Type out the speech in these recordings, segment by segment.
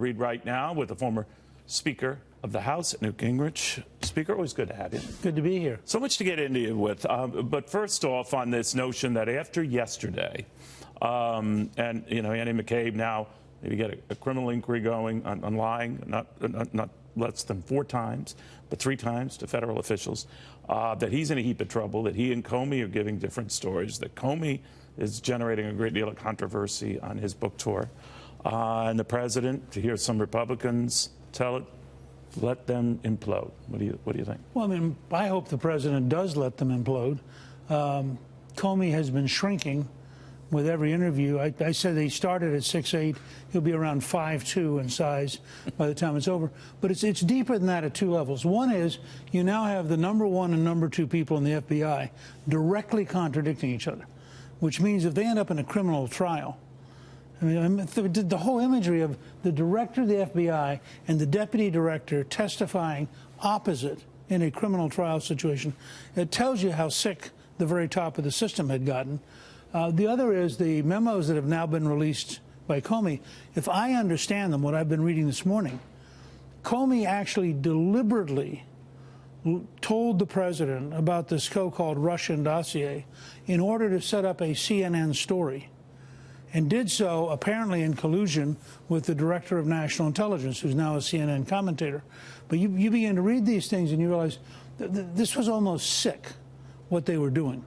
read right now with the former Speaker of the House, Newt Gingrich. Speaker, always good to have you. Good to be here. So much to get into with. But first off, on this notion that after yesterday, and, you know, Annie McCabe now maybe get a criminal inquiry going on lying, not less than 4 times, but 3 times to federal officials, that he's in a heap of trouble, that he and Comey are giving different stories, that Comey is generating a great deal of controversy on his book tour. And the president, to hear some Republicans tell it, let them implode. What do you think? Well, I mean, I hope the president does let them implode. Comey has been shrinking with every interview. I said he started at 6'8". He'll be around 5'2" in size by the time it's over. But it's deeper than that at 2 levels. One is you now have the #1 and #2 people in the FBI directly contradicting each other, which means if they end up in a criminal trial, I mean, the whole imagery of the director of the FBI and the deputy director testifying opposite in a criminal trial situation, it tells you how sick the very top of the system had gotten. The other is the memos that have now been released by Comey. If I understand them, what I've been reading this morning, Comey actually deliberately told the president about this so-called Russian dossier in order to set up a CNN story, and did so apparently in collusion with the director of national intelligence, who's now a CNN commentator. But you begin to read these things and you realize this was almost sick, what they were doing.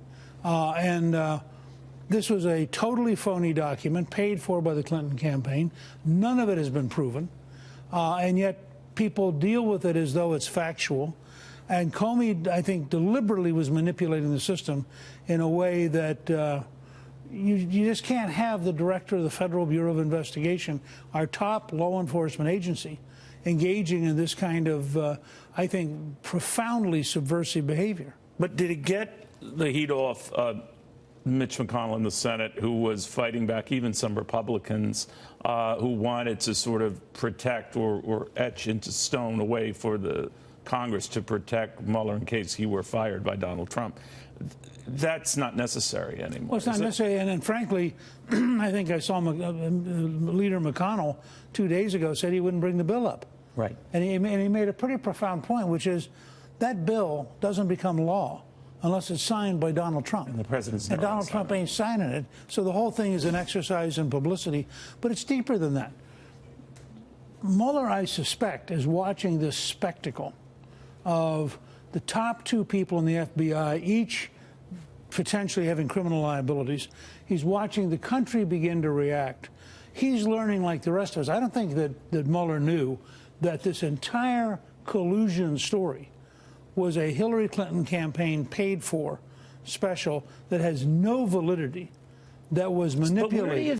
This was a totally phony document paid for by the Clinton campaign. None of it has been proven, and yet people deal with it as though it's factual. And Comey, I think, deliberately was manipulating the system in a way that you just can't have the director of the Federal Bureau of Investigation, our top law enforcement agency, engaging in this kind of, I think, profoundly subversive behavior. But did it get the heat off Mitch McConnell in the Senate, who was fighting back even some Republicans who wanted to sort of protect or etch into stone a way for the Congress to protect Mueller in case he were fired by Donald Trump? That's not necessary anymore. Well, it's not necessary, and frankly, I think I saw Leader McConnell 2 days ago said he wouldn't bring the bill up. Right. And he made a pretty profound point, which is that bill doesn't become law unless it's signed by Donald Trump. And the president's never And Donald Trump ain't signing it, so the whole thing is an exercise in publicity. But it's deeper than that. Mueller, I suspect, is watching this spectacle of the top 2 people in the FBI, each potentially having criminal liabilities. He's watching the country begin to react. He's learning like the rest of us. I don't think that Mueller knew that this entire collusion story was a Hillary Clinton campaign paid for special that has no validity, that was manipulated.